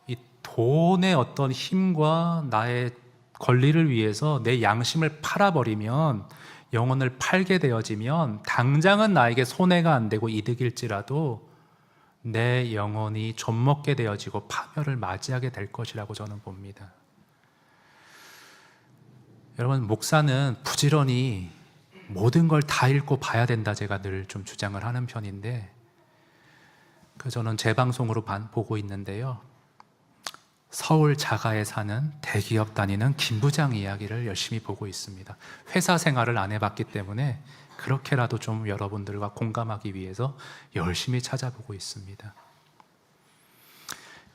이 돈의 어떤 힘과 나의 권리를 위해서 내 양심을 팔아버리면, 영혼을 팔게 되어지면 당장은 나에게 손해가 안 되고 이득일지라도 내 영혼이 좀먹게 되어지고 파멸을 맞이하게 될 것이라고 저는 봅니다. 여러분, 목사는 부지런히 모든 걸 다 읽고 봐야 된다, 제가 늘 좀 주장을 하는 편인데, 저는 재방송으로 보고 있는데요, 서울 자가에 사는 대기업 다니는 김 부장 이야기를 열심히 보고 있습니다. 회사 생활을 안 해봤기 때문에 그렇게라도 좀 여러분들과 공감하기 위해서 열심히 찾아보고 있습니다.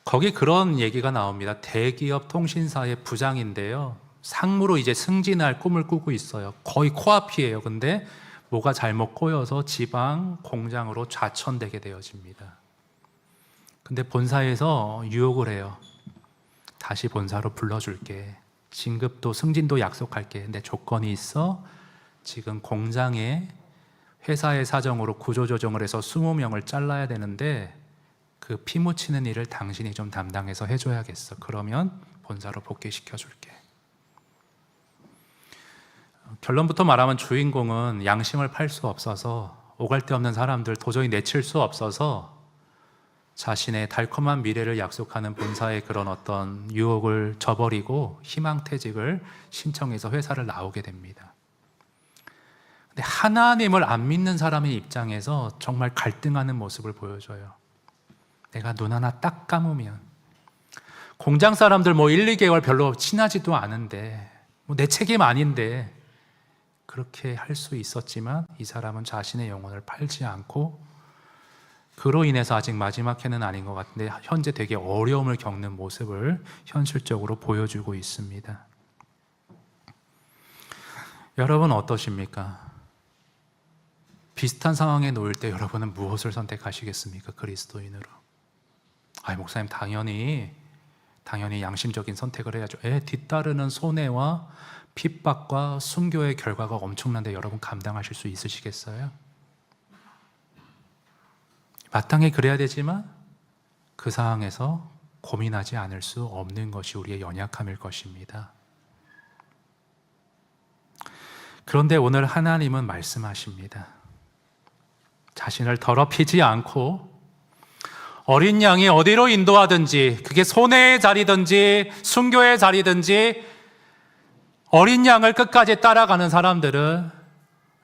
거기 그런 얘기가 나옵니다. 대기업 통신사의 부장인데요, 상무로 이제 승진할 꿈을 꾸고 있어요. 거의 코앞이에요. 근데 뭐가 잘못 꼬여서 지방 공장으로 좌천되게 되어집니다. 근데 본사에서 유혹을 해요. 다시 본사로 불러줄게. 진급도 승진도 약속할게. 근데 조건이 있어. 지금 공장에 회사의 사정으로 구조조정을 해서 20명을 잘라야 되는데 그 피 묻히는 일을 당신이 좀 담당해서 해줘야겠어. 그러면 본사로 복귀시켜줄게. 결론부터 말하면 주인공은 양심을 팔 수 없어서, 오갈 데 없는 사람들 도저히 내칠 수 없어서 자신의 달콤한 미래를 약속하는 본사의 그런 어떤 유혹을 저버리고 희망퇴직을 신청해서 회사를 나오게 됩니다. 근데 하나님을 안 믿는 사람의 입장에서 정말 갈등하는 모습을 보여줘요. 내가 눈 하나 딱 감으면, 공장 사람들 1, 2개월 별로 친하지도 않은데, 내 책임 아닌데 그렇게 할 수 있었지만 이 사람은 자신의 영혼을 팔지 않고 그로 인해서 아직 마지막 해는 아닌 것 같은데 현재 되게 어려움을 겪는 모습을 현실적으로 보여주고 있습니다. 여러분 어떠십니까? 비슷한 상황에 놓일 때 여러분은 무엇을 선택하시겠습니까? 그리스도인으로. 목사님 당연히 양심적인 선택을 해야죠. 뒤따르는 손해와 핍박과 순교의 결과가 엄청난데 여러분 감당하실 수 있으시겠어요? 마땅히 그래야 되지만 그 상황에서 고민하지 않을 수 없는 것이 우리의 연약함일 것입니다. 그런데 오늘 하나님은 말씀하십니다. 자신을 더럽히지 않고 어린 양이 어디로 인도하든지, 그게 손해의 자리든지 순교의 자리든지, 어린 양을 끝까지 따라가는 사람들은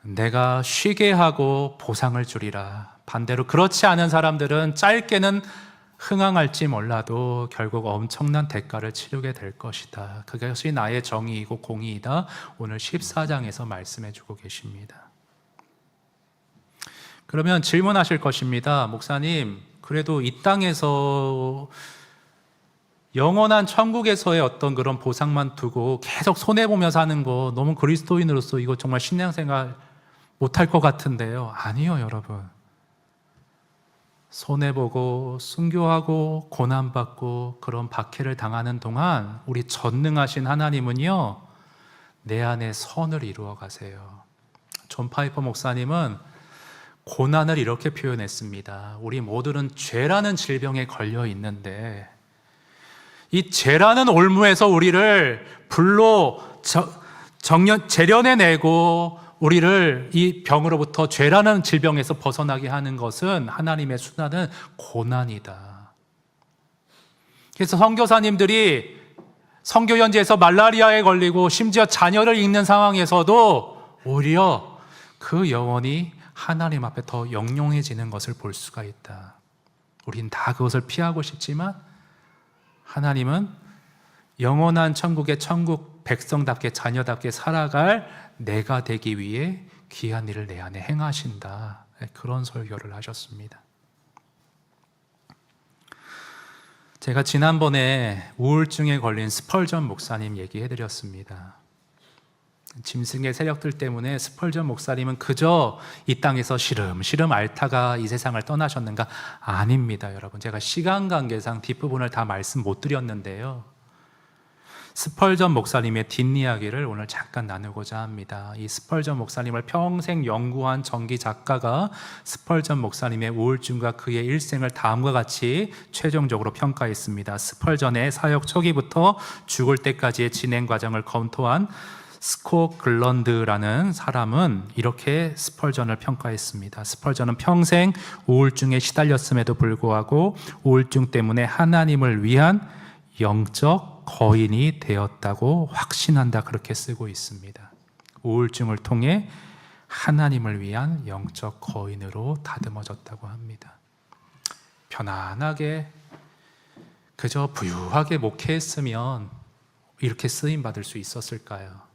내가 쉬게 하고 보상을 주리라. 반대로 그렇지 않은 사람들은 짧게는 흥황할지 몰라도 결국 엄청난 대가를 치르게 될 것이다. 그것이 나의 정의이고 공의이다. 오늘 14장에서 말씀해 주고 계십니다. 그러면 질문하실 것입니다. 목사님, 그래도 이 땅에서 영원한 천국에서의 어떤 그런 보상만 두고 계속 손해보며 사는 거 너무 그리스도인으로서 이거 정말 신앙생활 못할 것 같은데요. 아니요, 여러분. 손해보고 순교하고 고난받고 그런 박해를 당하는 동안 우리 전능하신 하나님은요, 내 안에 선을 이루어 가세요. 존 파이퍼 목사님은 고난을 이렇게 표현했습니다. 우리 모두는 죄라는 질병에 걸려 있는데 이 죄라는 올무에서 우리를 불로 재련해내고 우리를 이 병으로부터, 죄라는 질병에서 벗어나게 하는 것은 하나님의 수단은 고난이다. 그래서 선교사님들이 선교 현지에서 말라리아에 걸리고 심지어 자녀를 잃는 상황에서도 오히려 그 영혼이 하나님 앞에 더 영롱해지는 것을 볼 수가 있다. 우린 다 그것을 피하고 싶지만 하나님은 영원한 천국의 천국 백성답게 자녀답게 살아갈 내가 되기 위해 귀한 일을 내 안에 행하신다. 그런 설교를 하셨습니다. 제가 지난번에 우울증에 걸린 스펄전 목사님 얘기해드렸습니다. 짐승의 세력들 때문에 스펄전 목사님은 그저 이 땅에서 시름시름 앓다가 이 세상을 떠나셨는가? 아닙니다, 여러분. 제가 시간 관계상 뒷부분을 다 말씀 못 드렸는데요. 스펄전 목사님의 뒷이야기를 오늘 잠깐 나누고자 합니다. 이 스펄전 목사님을 평생 연구한 전기 작가가 스펄전 목사님의 우울증과 그의 일생을 다음과 같이 최종적으로 평가했습니다. 스펄전의 사역 초기부터 죽을 때까지의 진행 과정을 검토한 스콧 글런드라는 사람은 이렇게 스펄전을 평가했습니다. 스펄전은 평생 우울증에 시달렸음에도 불구하고 우울증 때문에 하나님을 위한 영적 거인이 되었다고 확신한다, 그렇게 쓰고 있습니다. 우울증을 통해 하나님을 위한 영적 거인으로 다듬어졌다고 합니다. 편안하게 그저 부유하게 목회했으면 이렇게 쓰임받을 수 있었을까요?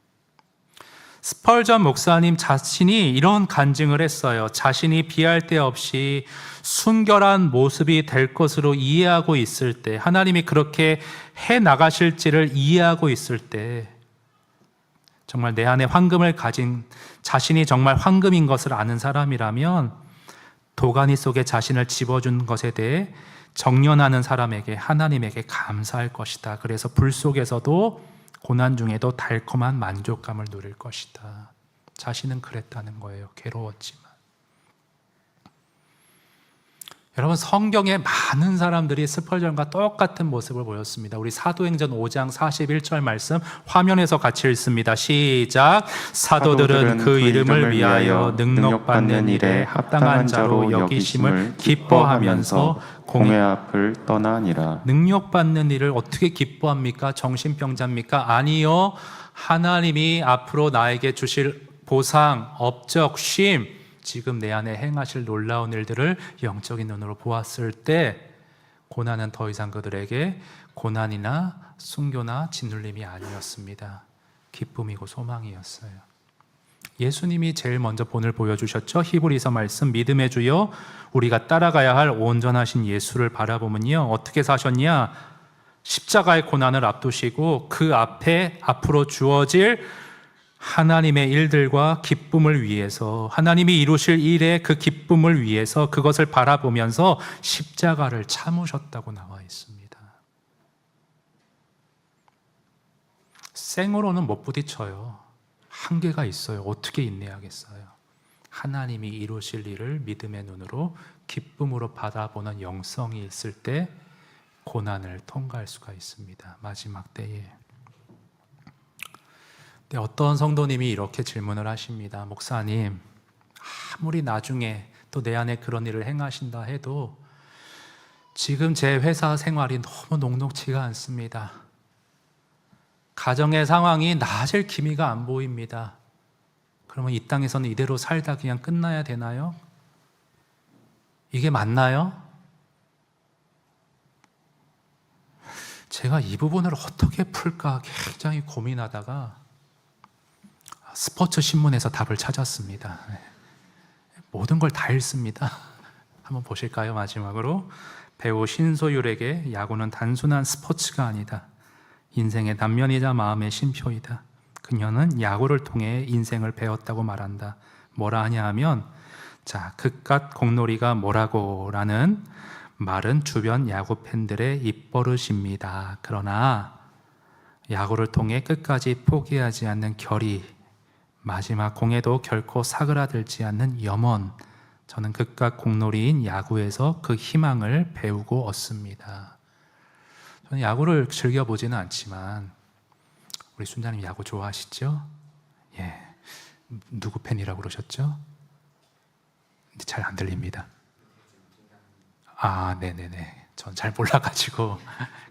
스펄전 목사님 자신이 이런 간증을 했어요. 자신이 비할 데 없이 순결한 모습이 될 것으로 이해하고 있을 때, 하나님이 그렇게 해 나가실지를 이해하고 있을 때, 정말 내 안에 황금을 가진, 자신이 정말 황금인 것을 아는 사람이라면 도가니 속에 자신을 집어준 것에 대해 정련하는 사람에게, 하나님에게 감사할 것이다. 그래서 불 속에서도 고난 중에도 달콤한 만족감을 누릴 것이다. 자신은 그랬다는 거예요. 괴로웠지만. 여러분, 성경에 많은 사람들이 스펄전과 똑같은 모습을 보였습니다. 우리 사도행전 5장 41절 말씀 화면에서 같이 읽습니다. 시작. 사도들은 그 이름을 위하여 능력받는 일에 합당한 자로 여기심을 기뻐하면서 공회 앞을 떠나니라. 능력받는 일을 어떻게 기뻐합니까? 정신병자입니까? 아니요. 하나님이 앞으로 나에게 주실 보상, 업적, 쉼, 지금 내 안에 행하실 놀라운 일들을 영적인 눈으로 보았을 때 고난은 더 이상 그들에게 고난이나 순교나 짓눌림이 아니었습니다. 기쁨이고 소망이었어요. 예수님이 제일 먼저 본을 보여주셨죠. 히브리서 말씀, 믿음의 주여 우리가 따라가야 할 온전하신 예수를 바라보면요, 어떻게 사셨냐? 십자가의 고난을 앞두시고 그 앞에 앞으로 주어질 하나님의 일들과 기쁨을 위해서, 하나님이 이루실 일의 그 기쁨을 위해서 그것을 바라보면서 십자가를 참으셨다고 나와 있습니다. 생으로는 못 부딪혀요. 한계가 있어요. 어떻게 인내하겠어요? 하나님이 이루실 일을 믿음의 눈으로 기쁨으로 바라보는 영성이 있을 때 고난을 통과할 수가 있습니다. 마지막 때에. 네, 어떤 성도님이 이렇게 질문을 하십니다. 목사님, 아무리 나중에 또 내 안에 그런 일을 행하신다 해도 지금 제 회사 생활이 너무 녹록지가 않습니다. 가정의 상황이 나아질 기미가 안 보입니다. 그러면 이 땅에서는 이대로 살다 그냥 끝나야 되나요? 이게 맞나요? 제가 이 부분을 어떻게 풀까 굉장히 고민하다가 스포츠 신문에서 답을 찾았습니다. 모든 걸 다 읽습니다. 한번 보실까요? 마지막으로, 배우 신소율에게 야구는 단순한 스포츠가 아니다. 인생의 단면이자 마음의 쉼표이다. 그녀는 야구를 통해 인생을 배웠다고 말한다. 뭐라 하냐 하면, 자, 그깟 공놀이가 뭐라고 라는 말은 주변 야구 팬들의 입버릇입니다. 그러나 야구를 통해 끝까지 포기하지 않는 결의, 마지막 공에도 결코 사그라들지 않는 염원, 저는 그깟 공놀이인 야구에서 그 희망을 배우고 얻습니다. 저는 야구를 즐겨보지는 않지만, 우리 순자님 야구 좋아하시죠? 예. 누구 팬이라고 그러셨죠? 잘 안 들립니다. 아, 네네네. 전 잘 몰라가지고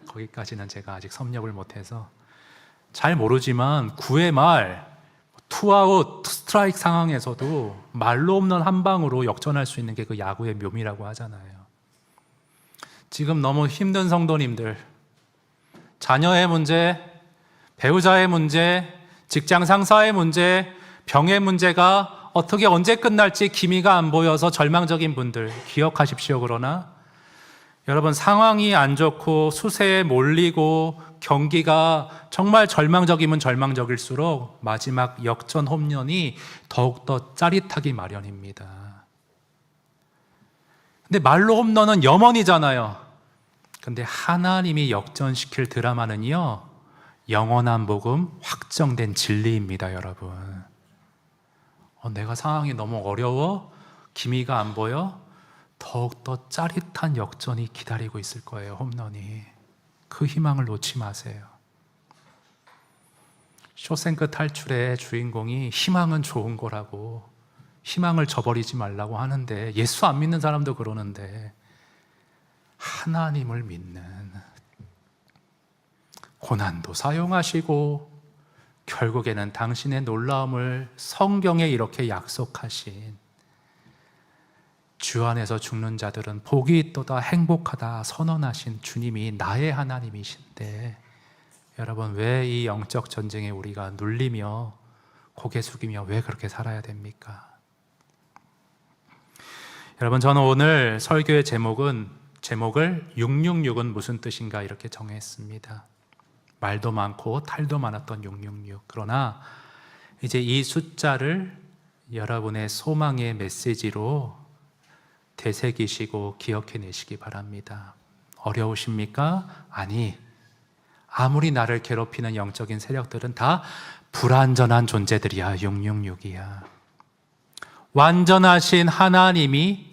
거기까지는 제가 아직 섭렵을 못해서 잘 모르지만 9회 말 투아웃 스트라이크 상황에서도 말로 없는 한 방으로 역전할 수 있는 게 그 야구의 묘미라고 하잖아요. 지금 너무 힘든 성도님들, 자녀의 문제, 배우자의 문제, 직장 상사의 문제, 병의 문제가 어떻게 언제 끝날지 기미가 안 보여서 절망적인 분들 기억하십시오. 그러나 여러분, 상황이 안 좋고 수세에 몰리고 경기가 정말 절망적이면 절망적일수록 마지막 역전 홈런이 더욱더 짜릿하기 마련입니다. 근데 말로 홈런은 염원이잖아요. 근데 하나님이 역전시킬 드라마는요, 영원한 복음, 확정된 진리입니다, 여러분. 내가 상황이 너무 어려워? 기미가 안 보여? 더욱더 짜릿한 역전이 기다리고 있을 거예요, 홈런이. 그 희망을 놓지 마세요. 쇼생크 탈출의 주인공이 희망은 좋은 거라고, 희망을 저버리지 말라고 하는데, 예수 안 믿는 사람도 그러는데, 하나님을 믿는, 고난도 사용하시고 결국에는 당신의 놀라움을 성경에 이렇게 약속하신, 주 안에서 죽는 자들은 복이 있도다, 행복하다 선언하신 주님이 나의 하나님이신데, 여러분, 왜 이 영적 전쟁에 우리가 눌리며 고개 숙이며 왜 그렇게 살아야 됩니까? 여러분, 저는 오늘 설교의 제목을 666은 무슨 뜻인가 이렇게 정했습니다. 말도 많고 탈도 많았던 666. 그러나 이제 이 숫자를 여러분의 소망의 메시지로 되새기시고 기억해내시기 바랍니다. 어려우십니까? 아니, 아무리 나를 괴롭히는 영적인 세력들은 다 불완전한 존재들이야. 666이야. 완전하신 하나님이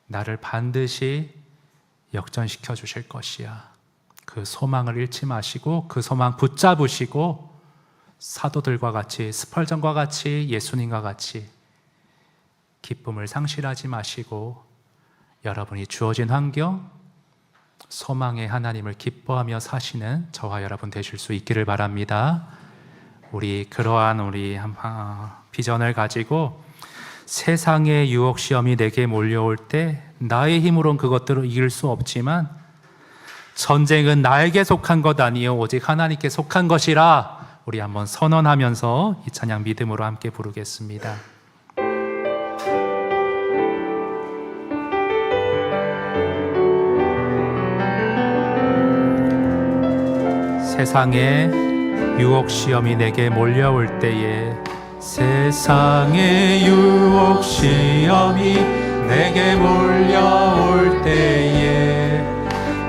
나를 반드시 역전시켜 주실 것이야. 그 소망을 잃지 마시고 그 소망 붙잡으시고 사도들과 같이, 스펄전과 같이, 예수님과 같이 기쁨을 상실하지 마시고 여러분이 주어진 환경, 소망의 하나님을 기뻐하며 사시는 저와 여러분 되실 수 있기를 바랍니다. 우리 그러한 비전을 가지고 세상의 유혹 시험이 내게 몰려올 때 나의 힘으로는 그것들을 이길 수 없지만 전쟁은 나에게 속한 것 아니요 오직 하나님께 속한 것이라 우리 한번 선언하면서 이 찬양 믿음으로 함께 부르겠습니다. 세상의 유혹 시험이 내게 몰려올 때에, 세상의 유혹 시험이 내게 몰려올 때에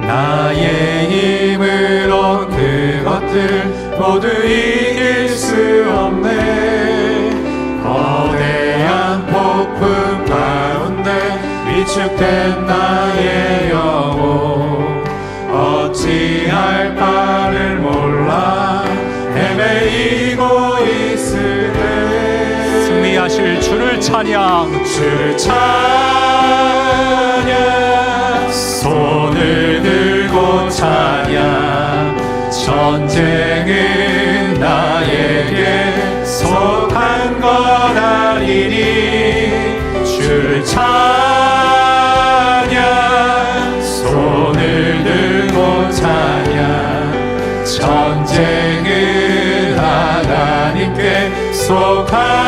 나의 힘으로 그것들 모두 이길 수 없네. 거대한 폭풍 가운데 위축된 나의 영혼 어찌할 바를 몰라 헤매이고 있을 때 승리하실 주를 찬양, 주를 찬양, 손을 들고 찬양. 전쟁은 나에게 속한 것 아니니 주를 찬양, 손을 들고 찬양. 전쟁은 하나님께 속한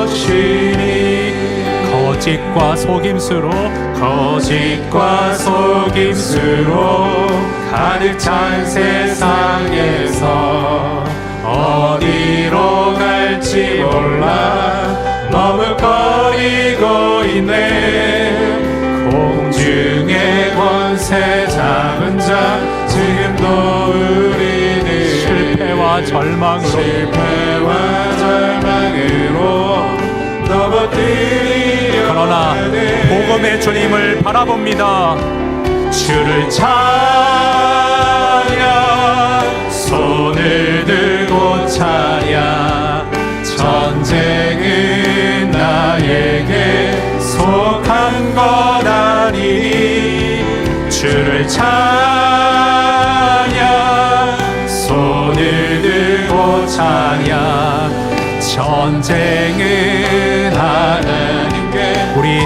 것이니 거짓과 속임수로 가득 찬 세상에서 어디로 갈지 몰라 머뭇거리고 있네. 공중의 권세 잡은 자 지금도 우리는 실패와 절망으로 넘어뜨리려 그러나 복음의 주님을 바라봅니다. 주를 찬양, 손을 들고 찬양. 전쟁은 나에게 속한 것 아니니 주를 찬양, 손을 들고 찬양. 전쟁은 하나님께 우리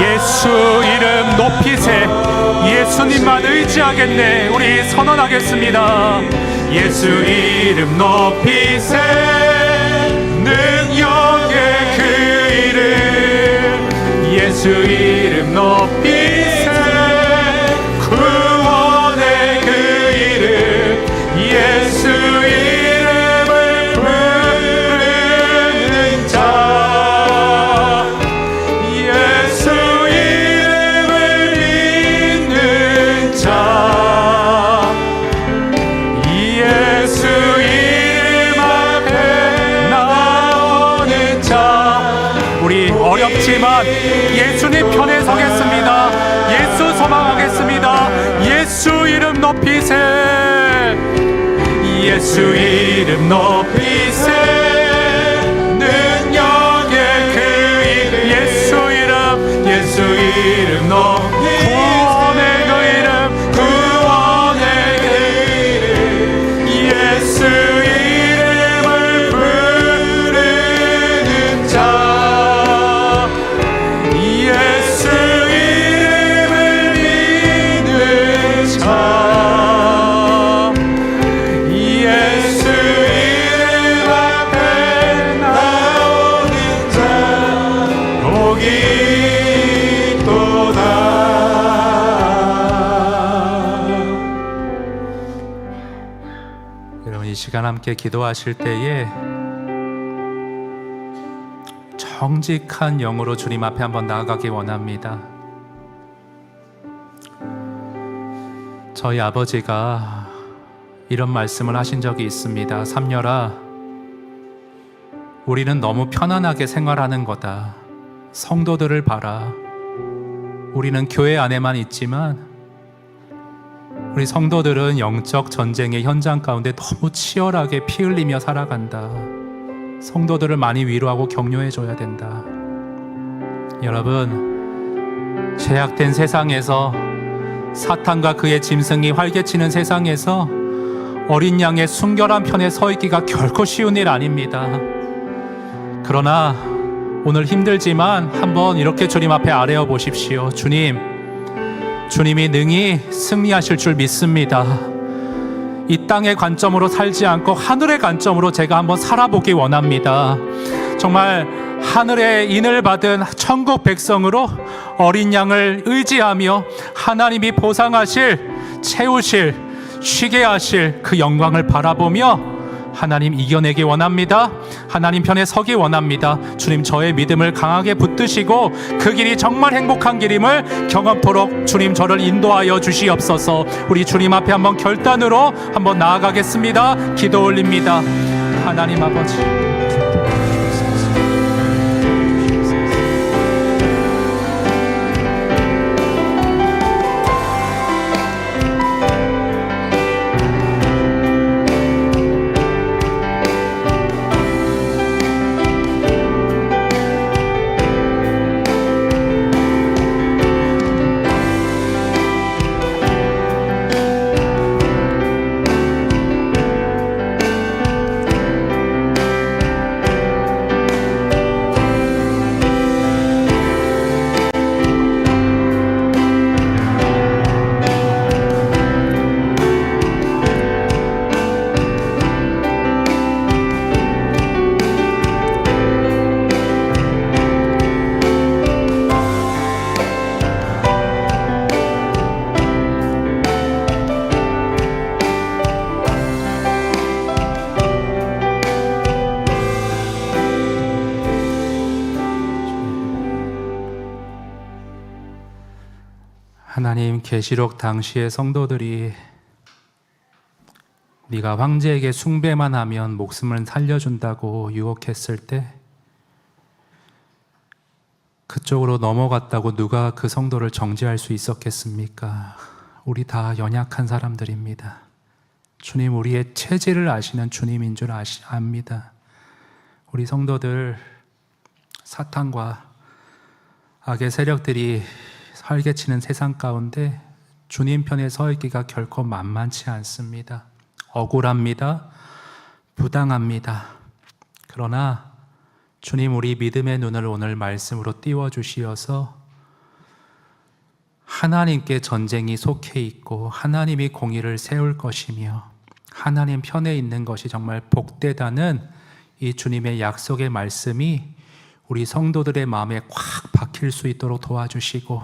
예수 이름 높이세. 예수님만 의지하겠네. 우리 선언하겠습니다. 예수 이름 높이세. 능력의 그 이름 예수 이름 높이세 구원의 그 이름 예수 이름을 부르는 자 예수 이름을 믿는 자 예수 이름 앞에 나오는 자 우리 어렵지만 예수님 편에 서겠습니다. 예수 소망하겠습니다. 예수 이름 높이세 예수 이름 높이세 능력의 그 이름 예수 이름 높이세 구원의 그 이름 구원의 그 이름 예수 이름을 부르는 자 예수 이름을 믿는 자 예수 이름 앞에 나오는 자 복이 있도다. 여러분 이 시간 함께 기도하실 때에 정직한 영으로 주님 앞에 한번 나아가기 원합니다. 저희 아버지가 이런 말씀을 하신 적이 있습니다. 삼녀라, 우리는 너무 편안하게 생활하는 거다. 성도들을 봐라. 우리는 교회 안에만 있지만 우리 성도들은 영적 전쟁의 현장 가운데 너무 치열하게 피 흘리며 살아간다. 성도들을 많이 위로하고 격려해 줘야 된다. 여러분, 죄악된 세상에서 사탄과 그의 짐승이 활개치는 세상에서 어린 양의 순결한 편에 서 있기가 결코 쉬운 일 아닙니다. 그러나 오늘 힘들지만 한번 이렇게 주님 앞에 아뢰어 보십시오. 주님이 능히 승리하실 줄 믿습니다. 이 땅의 관점으로 살지 않고 하늘의 관점으로 제가 한번 살아보기 원합니다. 정말 하늘의 인을 받은 천국 백성으로 어린 양을 의지하며 하나님이 보상하실, 채우실, 쉬게 하실 그 영광을 바라보며 하나님 이겨내기 원합니다. 하나님 편에 서기 원합니다. 주님, 저의 믿음을 강하게 붙드시고 그 길이 정말 행복한 길임을 경험토록 주님 저를 인도하여 주시옵소서. 우리 주님 앞에 한번 결단으로 한번 나아가겠습니다. 기도 올립니다. 하나님 아버지, 하나님, 계시록 당시의 성도들이 네가 황제에게 숭배만 하면 목숨을 살려준다고 유혹했을 때 그쪽으로 넘어갔다고 누가 그 성도를 정죄할 수 있었겠습니까? 우리 다 연약한 사람들입니다. 주님, 우리의 체질을 아시는 주님인 줄 압니다. 우리 성도들, 사탄과 악의 세력들이 활개치는 세상 가운데 주님 편에 서 있기가 결코 만만치 않습니다. 억울합니다. 부당합니다. 그러나 주님, 우리 믿음의 눈을 오늘 말씀으로 띄워주시어서 하나님께 전쟁이 속해 있고 하나님이 공의를 세울 것이며 하나님 편에 있는 것이 정말 복되다는 이 주님의 약속의 말씀이 우리 성도들의 마음에 꽉 박힐 수 있도록 도와주시고,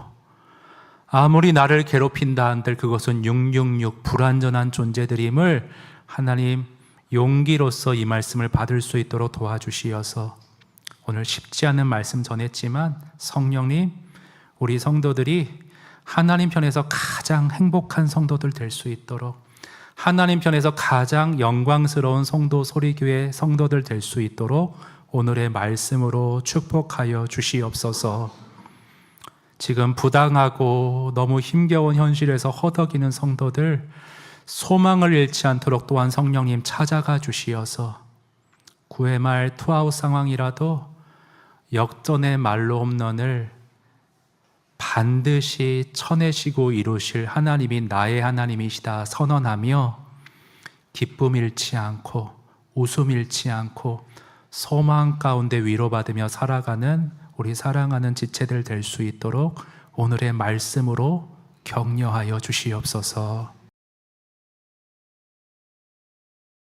아무리 나를 괴롭힌다 한들 그것은 666 불완전한 존재들임을 하나님 용기로서 이 말씀을 받을 수 있도록 도와주시어서, 오늘 쉽지 않은 말씀 전했지만 성령님, 우리 성도들이 하나님 편에서 가장 행복한 성도들 될 수 있도록, 하나님 편에서 가장 영광스러운 성도 소리교회 성도들 될 수 있도록 오늘의 말씀으로 축복하여 주시옵소서. 지금 부당하고 너무 힘겨운 현실에서 허덕이는 성도들 소망을 잃지 않도록 또한 성령님 찾아가 주시어서, 구회 말 투아웃 상황이라도 역전의 말로 홈런을 반드시 쳐내시고 이루실 하나님이 나의 하나님이시다 선언하며, 기쁨 잃지 않고 웃음 잃지 않고 소망 가운데 위로받으며 살아가는 우리 사랑하는 지체들 될 수 있도록 오늘의 말씀으로 격려하여 주시옵소서.